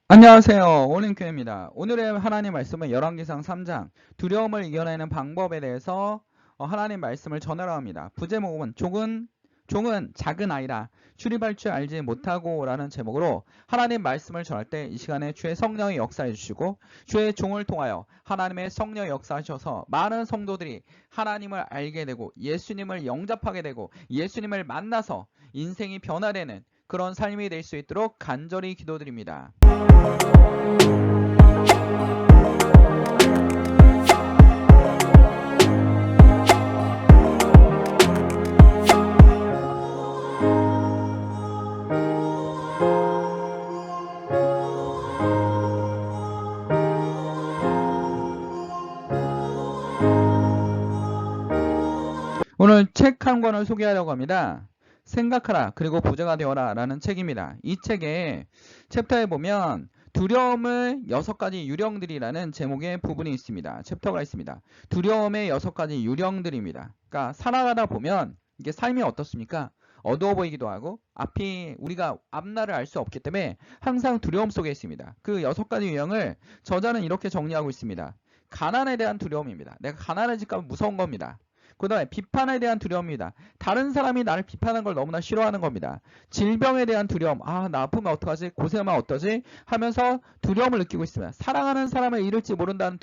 안녕하세요. 올림교입니다. 오늘의 하나님 말씀은 열왕기상 3장 두려움을 이겨내는 방법에 대해서 하나님 말씀을 전하려 합니다. 부제목은 종은 작은 아이라 출입할 줄 알지 못하고 라는 제목으로 하나님 말씀을 전할 때 이 시간에 주의 성령이 역사해 주시고 주의 종을 통하여 하나님의 성령이 역사하셔서 많은 성도들이 하나님을 알게 되고 예수님을 영접하게 되고 예수님을 만나서 인생이 변화되는 그런 삶이 될 수 있도록 간절히 기도드립니다. 오늘 책 한 권을 소개하려고 합니다. 생각하라 그리고 부자가 되어라 라는 책입니다. 이 책의 챕터에 보면 두려움의 6가지 유령들이라는 제목의 부분이 있습니다. 챕터가 있습니다. 두려움의 6가지 유령들입니다. 그러니까 살아가다 보면 이게 삶이 어떻습니까? 어두워 보이기도 하고 우리가 앞날을 알 수 없기 때문에 항상 두려움 속에 있습니다. 그 6가지 유형을 저자는 이렇게 정리하고 있습니다. 가난에 대한 두려움입니다. 내가 가난해질까 무서운 겁니다. 그 다음에 비판에 대한 두려움입니다. 다른 사람이 나를 비판하는 걸 너무나 싫어하는 겁니다. 질병에 대한 두려움, 나 아프면 어떡하지? 고생하면 어떠지? 하면서 두려움을 느끼고 있습니다. 사랑하는 사람을 잃을지 모른다는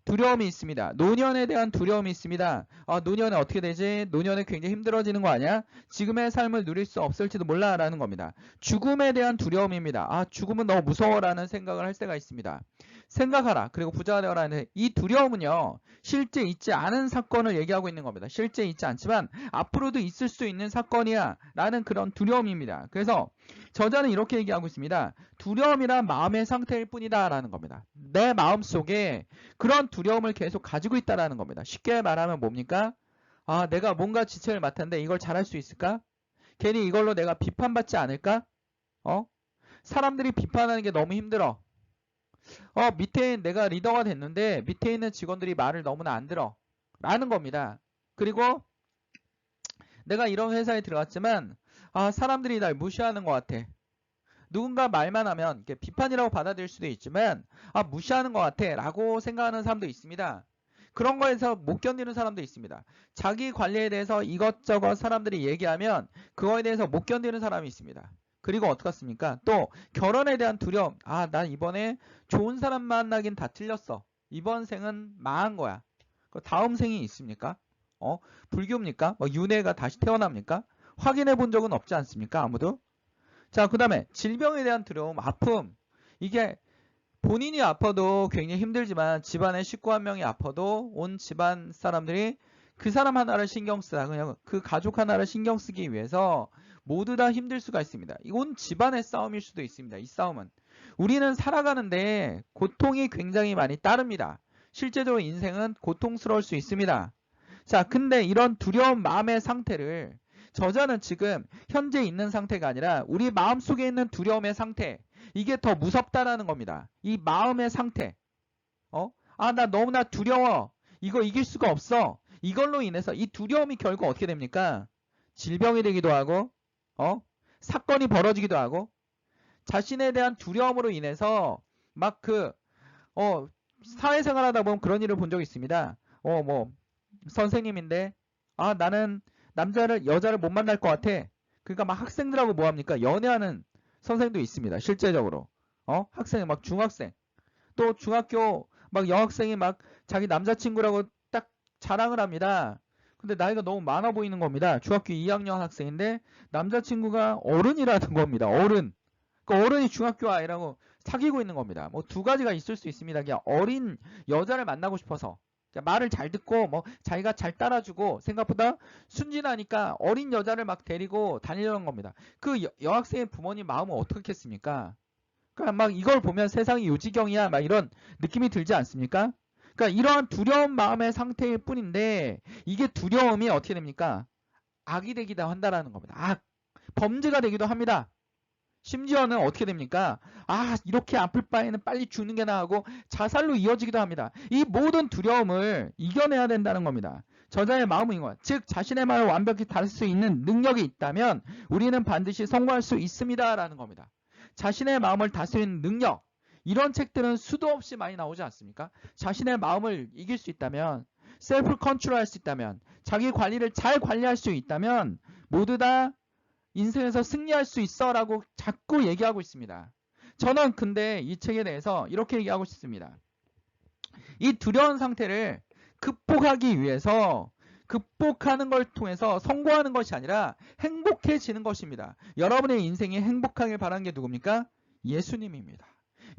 두려움이 있습니다. 노년에 대한 두려움이 있습니다. 노년에 어떻게 되지? 노년에 굉장히 힘들어지는 거 아니야? 지금의 삶을 누릴 수 없을지도 몰라 라는 겁니다. 죽음에 대한 두려움입니다. 죽음은 너무 무서워라는 생각을 할 때가 있습니다. 생각하라 그리고 부자가 되어라 하는데 이 두려움은요 실제 있지 않은 사건을 얘기하고 있는 겁니다. 실제 있지 않지만 앞으로도 있을 수 있는 사건이야 라는 그런 두려움입니다. 그래서 저자는 이렇게 얘기하고 있습니다. 두려움이란 마음의 상태일 뿐이다 라는 겁니다. 내 마음속에 그런 두려움을 계속 가지고 있다라는 겁니다. 쉽게 말하면 뭡니까? 내가 뭔가 지체를 맡았는데 이걸 잘할 수 있을까? 괜히 이걸로 내가 비판받지 않을까? 사람들이 비판하는 게 너무 힘들어. 밑에 내가 리더가 됐는데 밑에 있는 직원들이 말을 너무나 안 들어 라는 겁니다. 그리고 내가 이런 회사에 들어갔지만 사람들이 날 무시하는 것 같아. 누군가 말만 하면 이게 비판이라고 받아들일 수도 있지만 무시하는 것 같아 라고 생각하는 사람도 있습니다. 그런 거에서 못 견디는 사람도 있습니다. 자기 관리에 대해서 이것저것 사람들이 얘기하면 그거에 대해서 못 견디는 사람이 있습니다. 그리고 어떻습니까? 또 결혼에 대한 두려움. 난 이번에 좋은 사람 만나긴 다 틀렸어. 이번 생은 망한 거야. 다음 생이 있습니까? 불교입니까? 윤회가 다시 태어납니까? 확인해 본 적은 없지 않습니까? 아무도? 자, 그 다음에 질병에 대한 두려움, 아픔. 이게 본인이 아파도 굉장히 힘들지만 집안의 식구 한 명이 아파도 온 집안 사람들이 그 사람 하나를 신경 쓰다 그냥 그 가족 하나를 신경 쓰기 위해서 모두 다 힘들 수가 있습니다. 이건 집안의 싸움일 수도 있습니다. 이 싸움은 우리는 살아가는데 고통이 굉장히 많이 따릅니다. 실제적으로 인생은 고통스러울 수 있습니다. 자, 근데 이런 두려운 마음의 상태를 저자는 지금 현재 있는 상태가 아니라 우리 마음속에 있는 두려움의 상태, 이게 더 무섭다라는 겁니다. 이 마음의 상태. 나 너무나 두려워. 이거 이길 수가 없어. 이걸로 인해서 이 두려움이 결국 어떻게 됩니까? 질병이 되기도 하고, 사건이 벌어지기도 하고, 자신에 대한 두려움으로 인해서 사회생활 하다 보면 그런 일을 본 적이 있습니다. 선생님인데, 나는 여자를 못 만날 것 같아. 그러니까 막 학생들하고 뭐 합니까? 연애하는 선생도 있습니다. 실제적으로. 학생, 중학생. 또 중학교, 여학생이 자기 남자친구라고 딱 자랑을 합니다. 근데 나이가 너무 많아 보이는 겁니다. 중학교 2학년 학생인데 남자친구가 어른이라는 겁니다. 어른. 그 어른이 중학교 아이라고 사귀고 있는 겁니다. 두 가지가 있을 수 있습니다. 그냥 어린 여자를 만나고 싶어서. 말을 잘 듣고 자기가 잘 따라주고 생각보다 순진하니까 어린 여자를 데리고 다니려는 겁니다. 그 여학생의 부모님 마음은 어떻겠습니까? 그러니까 이걸 보면 세상이 요지경이야 이런 느낌이 들지 않습니까? 그러니까 이러한 두려운 마음의 상태일 뿐인데 이게 두려움이 어떻게 됩니까? 악이 되기도 한다라는 겁니다. 범죄가 되기도 합니다. 심지어는 어떻게 됩니까? 이렇게 아플 바에는 빨리 죽는 게 나하고 자살로 이어지기도 합니다. 이 모든 두려움을 이겨내야 된다는 겁니다. 저자의 마음은 이거야. 즉 자신의 마음을 완벽히 다룰 수 있는 능력이 있다면 우리는 반드시 성공할 수 있습니다 라는 겁니다. 자신의 마음을 다스리는 능력, 이런 책들은 수도 없이 많이 나오지 않습니까? 자신의 마음을 이길 수 있다면, 셀프 컨트롤할 수 있다면, 자기 관리를 잘 관리할 수 있다면 모두 다 인생에서 승리할 수 있어 라고 자꾸 얘기하고 있습니다. 저는 근데 이 책에 대해서 이렇게 얘기하고 싶습니다. 이 두려운 상태를 극복하기 위해서 극복하는 걸 통해서 성공하는 것이 아니라 행복해지는 것입니다. 여러분의 인생이 행복하길 바라는 게 누굽니까? 예수님입니다.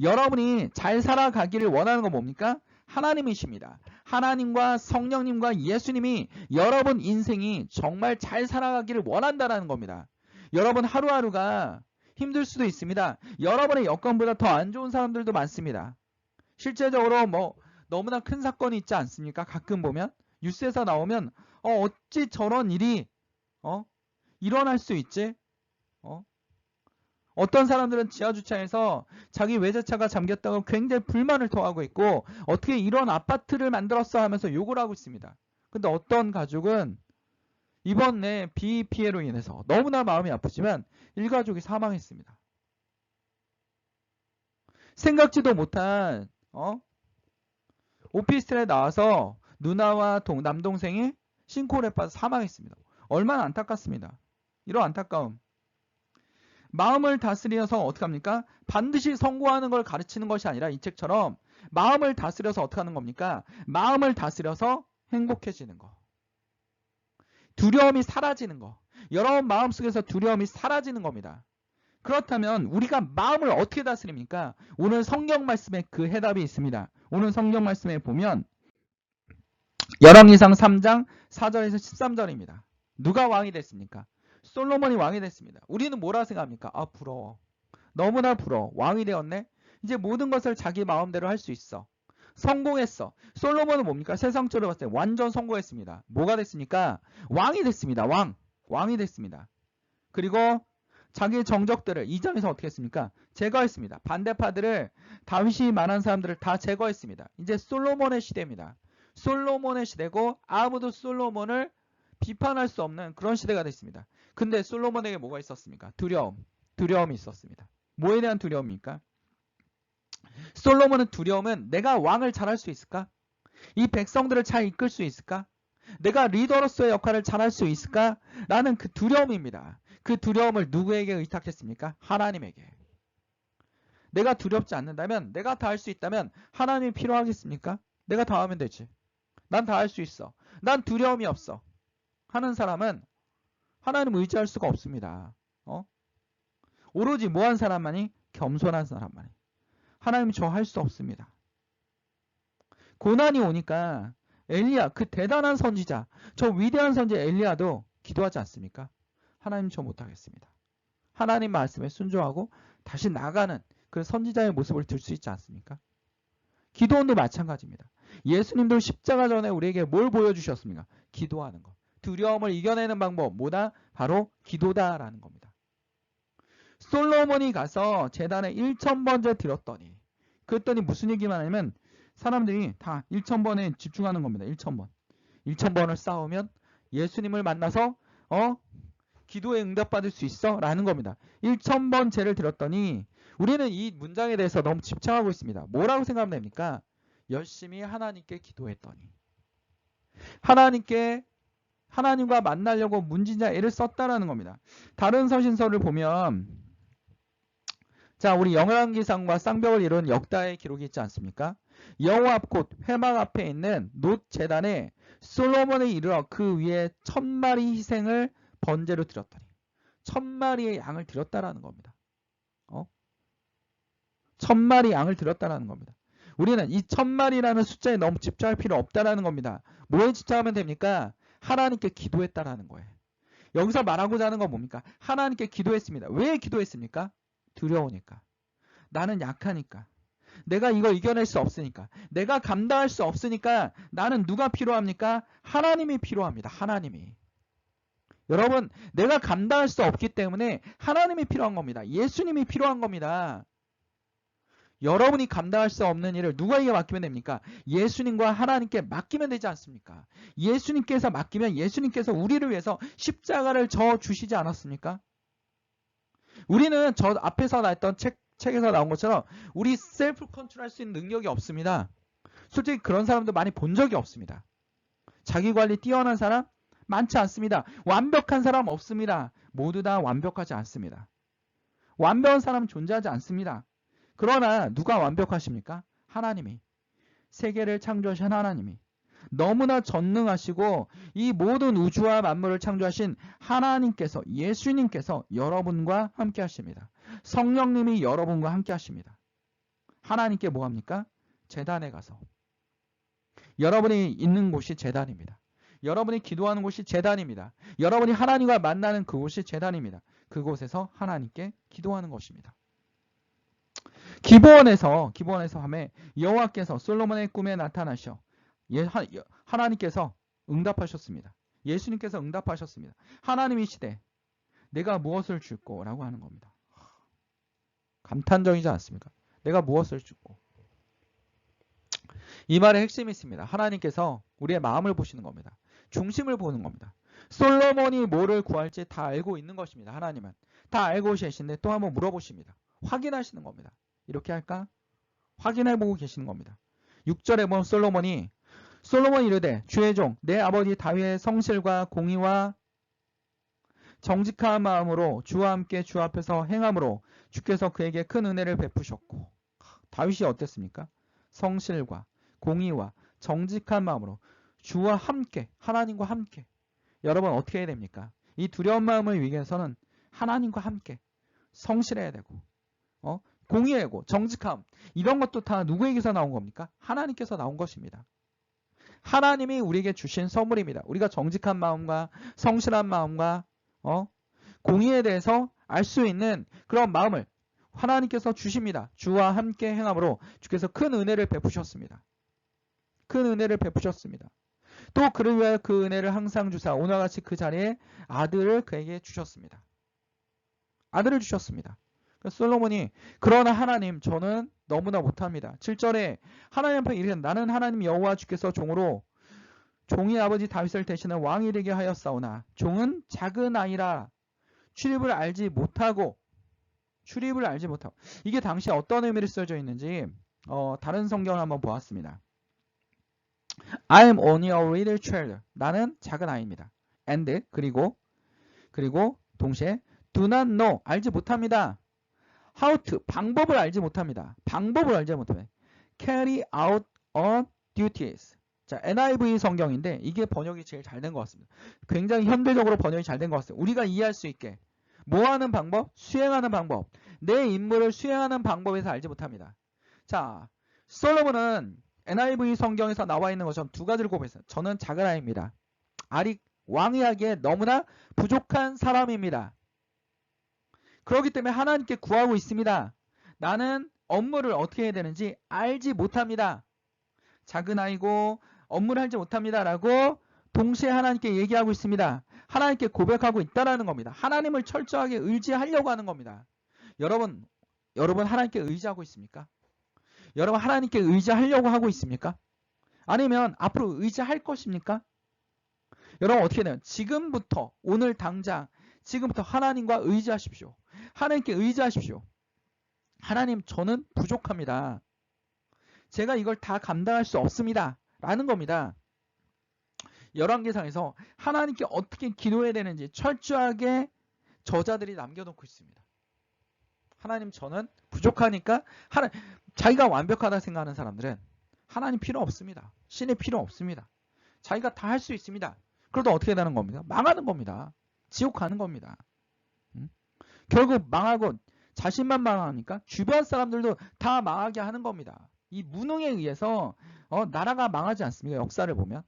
여러분이 잘 살아가기를 원하는 건 뭡니까? 하나님이십니다. 하나님과 성령님과 예수님이 여러분 인생이 정말 잘 살아가기를 원한다는 겁니다. 여러분 하루하루가 힘들 수도 있습니다. 여러분의 여건보다 더 안 좋은 사람들도 많습니다. 실제적으로 뭐 너무나 큰 사건이 있지 않습니까? 가끔 보면 뉴스에서 나오면 어찌 저런 일이 일어날 수 있지? 어떤 사람들은 지하주차에서 자기 외제차가 잠겼다고 굉장히 불만을 토하고 있고 어떻게 이런 아파트를 만들었어 하면서 욕을 하고 있습니다. 근데 어떤 가족은 이번에 비 피해로 인해서 너무나 마음이 아프지만 일가족이 사망했습니다. 생각지도 못한 오피스텔에 나와서 누나와 남동생이 싱크홀에 빠져 사망했습니다. 얼마나 안타깝습니다. 이런 안타까움. 마음을 다스려서 어떻게 합니까? 반드시 성공하는 걸 가르치는 것이 아니라 이 책처럼 마음을 다스려서 어떻게 하는 겁니까? 마음을 다스려서 행복해지는 거. 두려움이 사라지는 거. 여러분 마음속에서 두려움이 사라지는 겁니다. 그렇다면 우리가 마음을 어떻게 다스립니까? 오늘 성경 말씀에 그 해답이 있습니다. 오늘 성경 말씀에 보면 열왕기상 3장 4절에서 13절입니다. 누가 왕이 됐습니까? 솔로몬이 왕이 됐습니다. 우리는 뭐라 생각합니까? 아, 부러워. 너무나 부러워. 왕이 되었네? 이제 모든 것을 자기 마음대로 할 수 있어. 성공했어. 솔로몬은 뭡니까? 세상적으로 봤을 때 완전 성공했습니다. 뭐가 됐습니까? 왕이 됐습니다. 왕이 됐습니다. 그리고 자기의 정적들을 2장에서 어떻게 했습니까? 제거했습니다. 반대파들을 다윗이 만한 사람들을 다 제거했습니다. 이제 솔로몬의 시대입니다. 솔로몬의 시대고 아무도 솔로몬을 비판할 수 없는 그런 시대가 됐습니다. 근데 솔로몬에게 뭐가 있었습니까? 두려움이 있었습니다. 뭐에 대한 두려움입니까? 솔로몬은 두려움은 내가 왕을 잘할 수 있을까? 이 백성들을 잘 이끌 수 있을까? 내가 리더로서의 역할을 잘할 수 있을까? 라는 그 두려움입니다. 그 두려움을 누구에게 의탁했습니까? 하나님에게. 내가 두렵지 않는다면, 내가 다 할 수 있다면 하나님이 필요하겠습니까? 내가 다 하면 되지. 난 다 할 수 있어. 난 두려움이 없어. 하는 사람은 하나님 의지할 수가 없습니다. 오로지 뭐한 사람만이? 겸손한 사람만이. 하나님이 저 할 수 없습니다. 고난이 오니까 엘리야, 그 대단한 선지자, 저 위대한 선지자 엘리야도 기도하지 않습니까? 하나님 저 못하겠습니다. 하나님 말씀에 순종하고 다시 나가는 그 선지자의 모습을 들 수 있지 않습니까? 기도원도 마찬가지입니다. 예수님도 십자가 전에 우리에게 뭘 보여주셨습니까? 기도하는 것. 두려움을 이겨내는 방법 뭐다? 바로 기도다라는 겁니다. 솔로몬이 가서 제단에 1000번째 드렸더니 그랬더니 무슨 얘기만 하냐면 사람들이 다 1000번에 집중하는 겁니다. 1000번. 1000번을 쌓으면 예수님을 만나서 기도에 응답받을 수 있어? 라는 겁니다. 1000번 제를 드렸더니 우리는 이 문장에 대해서 너무 집착하고 있습니다. 뭐라고 생각하면 됩니까? 열심히 하나님께 기도했더니 하나님과 만나려고 문진자 애를 썼다라는 겁니다. 다른 서신서를 보면 자, 우리 열왕기상과 쌍벽을 이룬 역다의 기록이 있지 않습니까? 여호와 앞 곧 회막 앞에 있는 놋 제단에 솔로몬에 이르러 그 위에 1000마리 희생을 번제로 드렸더니 1000마리의 양을 드렸다라는 겁니다. 1000마리 양을 드렸다라는 겁니다. 우리는 이 1000마리라는 숫자에 너무 집착할 필요 없다라는 겁니다. 뭐에 집착하면 됩니까? 하나님께 기도했다라는 거예요. 여기서 말하고자 하는 건 뭡니까? 하나님께 기도했습니다. 왜 기도했습니까? 두려우니까. 나는 약하니까. 내가 이걸 이겨낼 수 없으니까. 내가 감당할 수 없으니까 나는 누가 필요합니까? 하나님이 필요합니다. 하나님이. 여러분, 내가 감당할 수 없기 때문에 하나님이 필요한 겁니다. 예수님이 필요한 겁니다. 여러분이 감당할 수 없는 일을 누구에게 맡기면 됩니까? 예수님과 하나님께 맡기면 되지 않습니까? 예수님께서 맡기면 예수님께서 우리를 위해서 십자가를 져 주시지 않았습니까? 우리는 저 앞에서 나왔던 책에서 나온 것처럼 우리 셀프 컨트롤 할 수 있는 능력이 없습니다. 솔직히 그런 사람도 많이 본 적이 없습니다. 자기 관리 뛰어난 사람 많지 않습니다. 완벽한 사람 없습니다. 모두 다 완벽하지 않습니다. 완벽한 사람 존재하지 않습니다. 그러나 누가 완벽하십니까? 하나님이. 세계를 창조하신 하나님이. 너무나 전능하시고 이 모든 우주와 만물을 창조하신 하나님께서, 예수님께서 여러분과 함께 하십니다. 성령님이 여러분과 함께 하십니다. 하나님께 뭐 합니까? 제단에 가서. 여러분이 있는 곳이 제단입니다. 여러분이 기도하는 곳이 제단입니다. 여러분이 하나님과 만나는 그곳이 제단입니다. 그곳에서 하나님께 기도하는 것입니다. 기브온에서 밤에 여호와께서 솔로몬의 꿈에 나타나셔 하나님께서 응답하셨습니다. 예수님께서 응답하셨습니다. 하나님이시되 내가 무엇을 줄꼬? 라고 하는 겁니다. 감탄적이지 않습니까? 내가 무엇을 줄꼬? 이 말의 핵심이 있습니다. 하나님께서 우리의 마음을 보시는 겁니다. 중심을 보는 겁니다. 솔로몬이 뭐를 구할지 다 알고 있는 것입니다. 하나님은. 다 알고 계신데 또 한번 물어보십니다. 확인하시는 겁니다. 이렇게 할까? 확인해보고 계시는 겁니다. 6절에 보면 솔로몬이 이르되 주의 종 내 아버지 다윗의 성실과 공의와 정직한 마음으로 주와 함께 주 앞에서 행함으로 주께서 그에게 큰 은혜를 베푸셨고. 다윗이 어땠습니까? 성실과 공의와 정직한 마음으로 주와 함께, 하나님과 함께. 여러분 어떻게 해야 됩니까? 이 두려운 마음을 위해서는 하나님과 함께 성실해야 되고 공의하고 정직함, 이런 것도 다 누구에게서 나온 겁니까? 하나님께서 나온 것입니다. 하나님이 우리에게 주신 선물입니다. 우리가 정직한 마음과 성실한 마음과 공의에 대해서 알 수 있는 그런 마음을 하나님께서 주십니다. 주와 함께 행함으로 주께서 큰 은혜를 베푸셨습니다. 큰 은혜를 베푸셨습니다. 또 그를 위하여 그 은혜를 항상 주사 오늘 같이 그 자리에 아들을 그에게 주셨습니다. 아들을 주셨습니다. 솔로몬이 그러나 하나님 저는 너무나 못합니다. 7절에 하나님 앞에 이르되 나는 하나님 여호와 주께서 종이 아버지 다윗을 대신해 왕이 되게 하였사오나 종은 작은 아이라 출입을 알지 못하고 이게 당시에 어떤 의미를 써져 있는지 다른 성경을 한번 보았습니다. I am only a little child. 나는 작은 아이입니다. And 그리고 동시에 do not know 알지 못합니다. How to 방법을 알지 못합니다. Carry out on duties. 자, NIV 성경인데 이게 번역이 제일 잘 된 것 같습니다. 굉장히 현대적으로 번역이 잘 된 것 같습니다. 우리가 이해할 수 있게 뭐 하는 방법? 수행하는 방법. 내 임무를 수행하는 방법에서 알지 못합니다. 자, 솔로몬은 NIV 성경에서 나와 있는 것처럼 두 가지를 꼽았어요. 저는 작은 아이입니다. 왕이 하기에 너무나 부족한 사람입니다. 그렇기 때문에 하나님께 구하고 있습니다. 나는 업무를 어떻게 해야 되는지 알지 못합니다. 작은 아이고 업무를 알지 못합니다. 라고 동시에 하나님께 얘기하고 있습니다. 하나님께 고백하고 있다라는 겁니다. 하나님을 철저하게 의지하려고 하는 겁니다. 여러분 하나님께 의지하고 있습니까? 여러분 하나님께 의지하려고 하고 있습니까? 아니면 앞으로 의지할 것입니까? 여러분 어떻게 돼요? 지금부터 오늘 당장 지금부터 하나님과 의지하십시오. 하나님께 의지하십시오. 하나님 저는 부족합니다. 제가 이걸 다 감당할 수 없습니다. 라는 겁니다. 열왕기상에서 하나님께 어떻게 기도해야 되는지 철저하게 저자들이 남겨놓고 있습니다. 하나님 저는 부족하니까 자기가 완벽하다 생각하는 사람들은 하나님 필요 없습니다. 신이 필요 없습니다. 자기가 다 할 수 있습니다. 그래도 어떻게 되는 겁니다? 망하는 겁니다. 지옥 가는 겁니다. 결국 망하고 자신만 망하니까 주변 사람들도 다 망하게 하는 겁니다. 이 무능에 의해서 나라가 망하지 않습니까? 역사를 보면.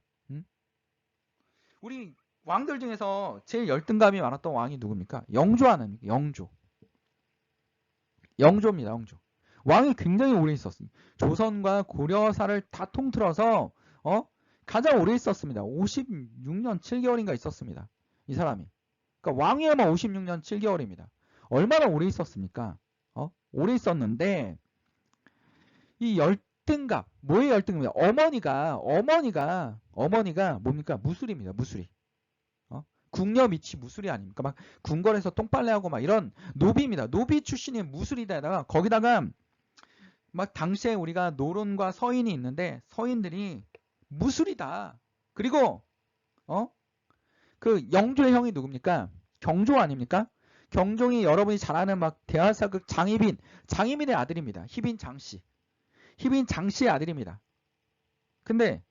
우리 왕들 중에서 제일 열등감이 많았던 왕이 누굽니까? 영조 아닙니까? 영조입니다. 영조. 왕이 굉장히 오래 있었습니다. 조선과 고려사를 다 통틀어서 가장 오래 있었습니다. 56년 7개월인가 있었습니다. 이 사람이. 그러니까 왕위에만 56년 7개월입니다. 얼마나 오래 있었습니까? 오래 있었는데 이 열등감, 뭐의 열등감이냐? 어머니가 뭡니까? 무술입니다. 무술이. 궁녀 밑이 무술이 아닙니까? 막 궁궐에서 똥빨래하고 막 이런 노비입니다. 노비 출신의 무술이다가 거기다가 막 당시에 우리가 노론과 서인이 있는데 서인들이 무술이다. 그리고 그 영조의 형이 누굽니까? 경조 아닙니까? 경종이 여러분이 잘 아는 막 대하사극 장희빈의 아들입니다. 희빈 장씨. 희빈 장씨의 아들입니다. 근데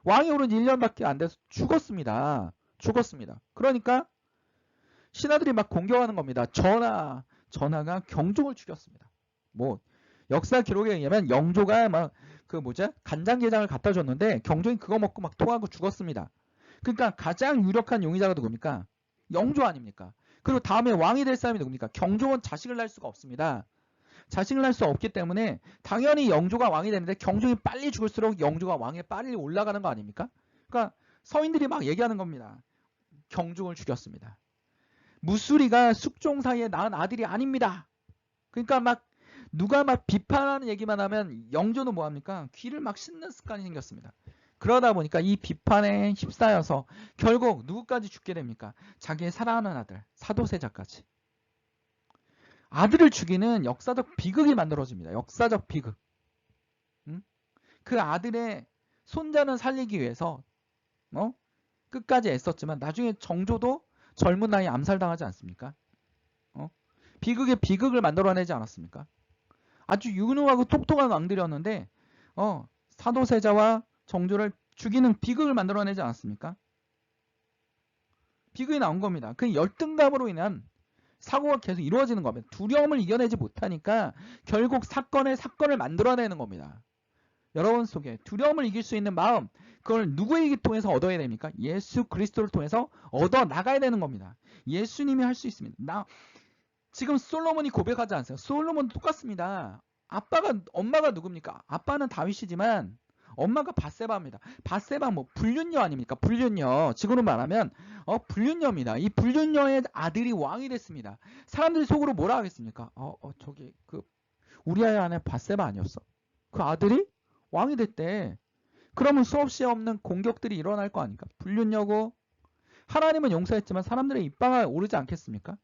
왕이 오른 1년밖에 안 돼서 죽었습니다. 그러니까 신하들이 막 공격하는 겁니다. 전하가 경종을 죽였습니다. 뭐 역사 기록에 의하면 영조가 막 간장게장을 갖다 줬는데 경종이 그거 먹고 막 토하고 죽었습니다. 그러니까 가장 유력한 용의자가 누굽니까? 영조 아닙니까? 그리고 다음에 왕이 될 사람이 누굽니까? 경종은 자식을 낳을 수가 없습니다. 자식을 낳을 수 없기 때문에 당연히 영조가 왕이 되는데 경종이 빨리 죽을수록 영조가 왕에 빨리 올라가는 거 아닙니까? 그러니까 서인들이 막 얘기하는 겁니다. 경종을 죽였습니다. 무수리가 숙종 사이에 낳은 아들이 아닙니다. 그러니까 막 누가 막 비판하는 얘기만 하면 영조는 뭐합니까? 귀를 막 씻는 습관이 생겼습니다. 그러다 보니까 이 비판에 휩싸여서 결국 누구까지 죽게 됩니까? 자기의 사랑하는 아들 사도세자까지. 아들을 죽이는 역사적 비극이 만들어집니다. 역사적 비극. 그 아들의 손자는 살리기 위해서 끝까지 애썼지만 나중에 정조도 젊은 나이에 암살당하지 않습니까? 비극의 비극을 만들어내지 않았습니까? 아주 유능하고 똑똑한 왕들이었는데 사도세자와 정조를 죽이는 비극을 만들어내지 않았습니까? 비극이 나온 겁니다. 그 열등감으로 인한 사고가 계속 이루어지는 겁니다. 두려움을 이겨내지 못하니까 결국 사건을 만들어내는 겁니다. 여러분 속에 두려움을 이길 수 있는 마음, 그걸 누구에게 통해서 얻어야 됩니까? 예수 그리스도를 통해서 얻어 나가야 되는 겁니다. 예수님이 할 수 있습니다. 지금 솔로몬이 고백하지 않으세요? 솔로몬도 똑같습니다. 엄마가 누굽니까? 아빠는 다윗이지만 엄마가 밧세바입니다. 밧세바 불륜녀 아닙니까? 불륜녀. 지금으로 말하면 불륜녀입니다. 이 불륜녀의 아들이 왕이 됐습니다. 사람들이 속으로 뭐라 하겠습니까? 저기 우리아의 아내 밧세바 아니었어? 그 아들이 왕이 됐대. 그러면 수없이 없는 공격들이 일어날 거 아닙니까? 불륜녀고 하나님은 용서했지만 사람들의 입방아 오르지 않겠습니까?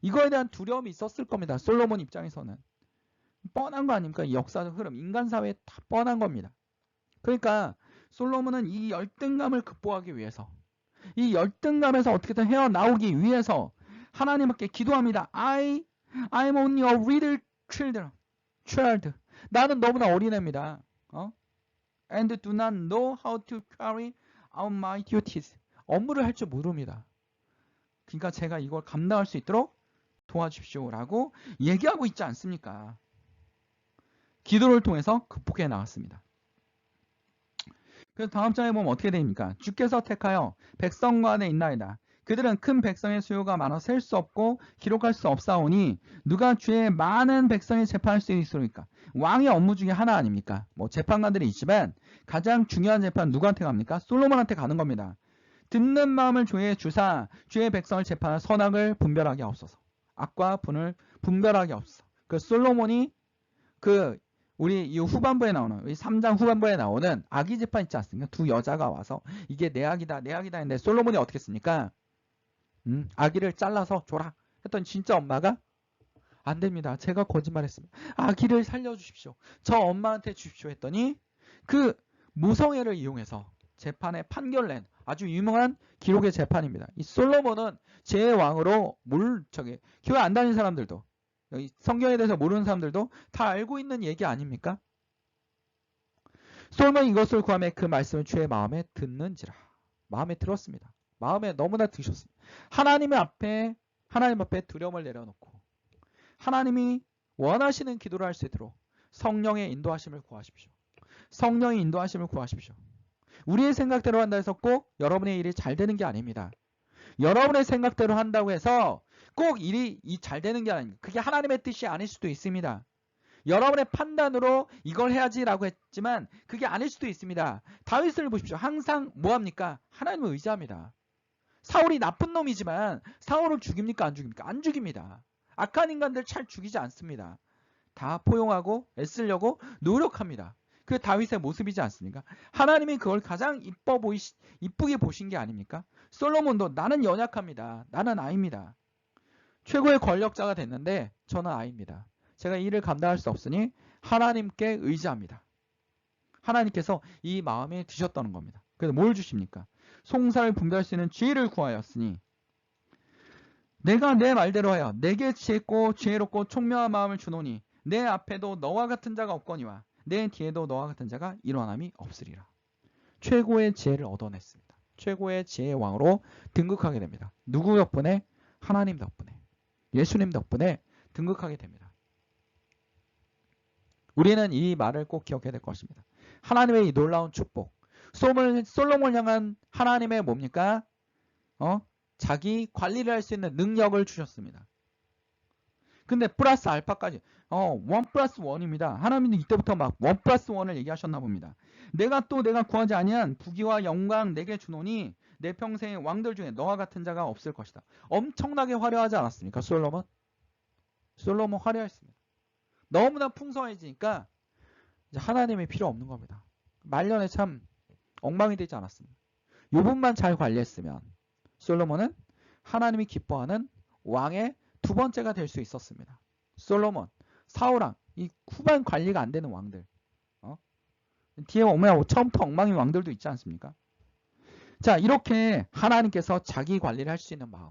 이거에 대한 두려움이 있었을 겁니다. 솔로몬 입장에서는. 뻔한 거 아닙니까? 이 역사적 흐름, 인간 사회에 다 뻔한 겁니다. 그러니까 솔로몬은 이 열등감을 극복하기 위해서, 이 열등감에서 어떻게든 헤어나오기 위해서 하나님께 기도합니다. I'm only a little child. 나는 너무나 어린애입니다. And do not know how to carry out my duties. 업무를 할 줄 모릅니다. 그러니까 제가 이걸 감당할 수 있도록 도와주십시오라고 얘기하고 있지 않습니까? 기도를 통해서 극복해 나갔습니다. 그래서 다음 장에 보면 어떻게 됩니까? 주께서 택하여 백성과 안에 있나이다. 그들은 큰 백성의 수요가 많아 셀 수 없고 기록할 수 없사오니 누가 주의 많은 백성의 재판할 수 있으리까? 왕의 업무 중에 하나 아닙니까? 재판관들이 있지만 가장 중요한 재판 누구한테 갑니까? 솔로몬한테 가는 겁니다. 듣는 마음을 주의 주사 주의 백성을 재판할 선악을 분별하게 하옵소서. 악과 분을 분별하게 하옵소서. 그 솔로몬이 우리 이 후반부에 나오는, 이 3장 후반부에 나오는 아기 재판 있지 않습니까? 두 여자가 와서 이게 내 아기다 했는데 솔로몬이 어떻게 했습니까? 아기를 잘라서 줘라 했더니 진짜 엄마가 안 됩니다. 제가 거짓말했습니다. 아기를 살려주십시오. 저 엄마한테 주십시오 했더니 그 모성애를 이용해서 재판에 판결낸 아주 유명한 기록의 재판입니다. 이 솔로몬은 제 왕으로 교회 안 다니는 사람들도 성경에 대해서 모르는 사람들도 다 알고 있는 얘기 아닙니까? 솔로몬이 이것을 구하며 그 말씀을 주의 마음에 듣는지라. 마음에 들었습니다. 마음에 너무나 드셨습니다. 하나님 앞에 두려움을 내려놓고 하나님이 원하시는 기도를 할 수 있도록 성령의 인도하심을 구하십시오. 성령의 인도하심을 구하십시오. 우리의 생각대로 한다 해서 꼭 여러분의 일이 잘 되는 게 아닙니다. 여러분의 생각대로 한다고 해서 꼭 일이 잘 되는 게 아닙니다. 그게 하나님의 뜻이 아닐 수도 있습니다. 여러분의 판단으로 이걸 해야지라고 했지만 그게 아닐 수도 있습니다. 다윗을 보십시오. 항상 뭐합니까? 하나님을 의지합니다. 사울이 나쁜 놈이지만 사울을 죽입니까? 안 죽입니까? 안 죽입니다. 악한 인간들 잘 죽이지 않습니다. 다 포용하고 애쓰려고 노력합니다. 그 다윗의 모습이지 않습니까? 하나님이 그걸 가장 이쁘게 보신 게 아닙니까? 솔로몬도 나는 연약합니다. 나는 아입니다. 최고의 권력자가 됐는데 저는 아입니다. 제가 이 일을 감당할 수 없으니 하나님께 의지합니다. 하나님께서 이 마음에 드셨다는 겁니다. 그래서 뭘 주십니까? 송사를 분별할 수 있는 지혜를 구하였으니 내가 내 말대로 하여 내게 지혜있고 지혜롭고 총명한 마음을 주노니 내 앞에도 너와 같은 자가 없거니와 내 뒤에도 너와 같은 자가 일어남이 없으리라. 최고의 지혜를 얻어냈습니다. 최고의 지혜의 왕으로 등극하게 됩니다. 누구 덕분에? 하나님 덕분에. 예수님 덕분에 등극하게 됩니다. 우리는 이 말을 꼭 기억해야 될 것입니다. 하나님의 이 놀라운 축복. 솔로몬을 향한 하나님의 뭡니까? 자기 관리를 할 수 있는 능력을 주셨습니다. 근데 플러스 알파까지 1 플러스 1입니다. 하나님은 이때부터 막 1 플러스 1을 얘기하셨나 봅니다. 내가 구하지 아니한 부귀와 영광 내게 주노니 내 평생의 왕들 중에 너와 같은 자가 없을 것이다. 엄청나게 화려하지 않았습니까? 솔로몬 화려했습니다. 너무나 풍성해지니까 이제 하나님이 필요 없는 겁니다. 말년에 참 엉망이 되지 않았습니다. 이 부분만 잘 관리했으면 솔로몬은 하나님이 기뻐하는 왕의 두 번째가 될 수 있었습니다. 솔로몬, 사울왕, 이 후반 관리가 안 되는 왕들. 뒤에 오면 처음부터 엉망인 왕들도 있지 않습니까? 자, 이렇게 하나님께서 자기 관리를 할 수 있는 마음.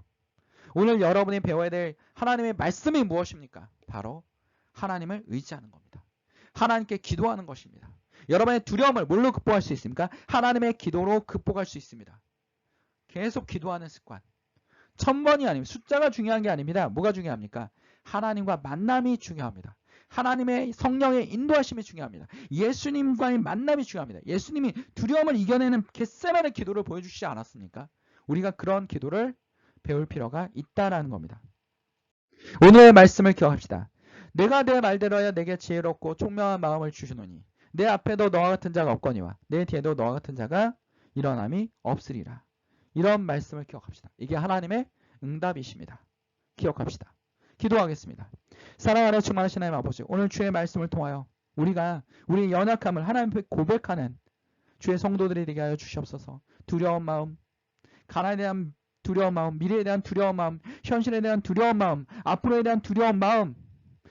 오늘 여러분이 배워야 될 하나님의 말씀이 무엇입니까? 바로 하나님을 의지하는 겁니다. 하나님께 기도하는 것입니다. 여러분의 두려움을 뭘로 극복할 수 있습니까? 하나님의 기도로 극복할 수 있습니다. 계속 기도하는 습관. 1000번이 아니면 숫자가 중요한 게 아닙니다. 뭐가 중요합니까? 하나님과 만남이 중요합니다. 하나님의 성령의 인도하심이 중요합니다. 예수님과의 만남이 중요합니다. 예수님이 두려움을 이겨내는 겟세마네 기도를 보여주시지 않았습니까? 우리가 그런 기도를 배울 필요가 있다라는 겁니다. 오늘의 말씀을 기억합시다. 내가 내 말대로 하여 내게 지혜롭고 총명한 마음을 주시노니 내 앞에도 너와 같은 자가 없거니와 내 뒤에도 너와 같은 자가 일어남이 없으리라. 이런 말씀을 기억합시다. 이게 하나님의 응답이십니다. 기억합시다. 기도하겠습니다. 사랑하는 충만하신 하나님 아버지, 오늘 주의 말씀을 통하여 우리가 우리의 연약함을 하나님 앞에 고백하는 주의 성도들이 되게 하여 주시옵소서. 두려운 마음, 가나안에 대한 두려운 마음, 미래에 대한 두려운 마음, 현실에 대한 두려운 마음, 앞으로에 대한 두려운 마음,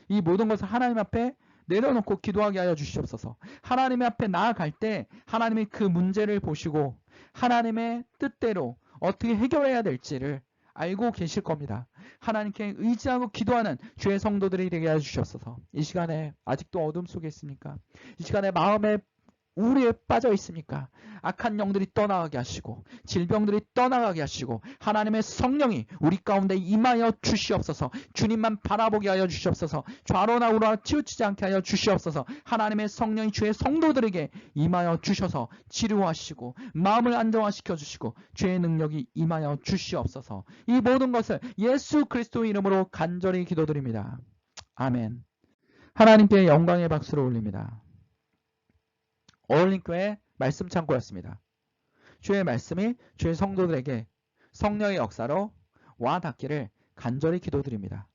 이 모든 것을 하나님 앞에 내려놓고 기도하게 하여 주시옵소서. 하나님 앞에 나아갈 때 하나님이 그 문제를 보시고 하나님의 뜻대로 어떻게 해결해야 될지를 알고 계실 겁니다. 하나님께 의지하고 기도하는 주의 성도들이 되게 해주셨어서 이 시간에 아직도 어둠 속에 있습니까? 이 시간에 마음에 우울에 빠져 있습니까? 악한 영들이 떠나가게 하시고 질병들이 떠나가게 하시고 하나님의 성령이 우리 가운데 임하여 주시옵소서. 주님만 바라보게 하여 주시옵소서. 좌로나 우로나 치우치지 않게 하여 주시옵소서. 하나님의 성령이 주의 성도들에게 임하여 주셔서 치료하시고 마음을 안정화시켜 주시고 주의 능력이 임하여 주시옵소서. 이 모든 것을 예수 그리스도의 이름으로 간절히 기도드립니다. 아멘. 하나님께 영광의 박수를 올립니다. 어울림교회 말씀 창고였습니다. 주의 말씀이 주의 성도들에게 성령의 역사로 와 닿기를 간절히 기도드립니다.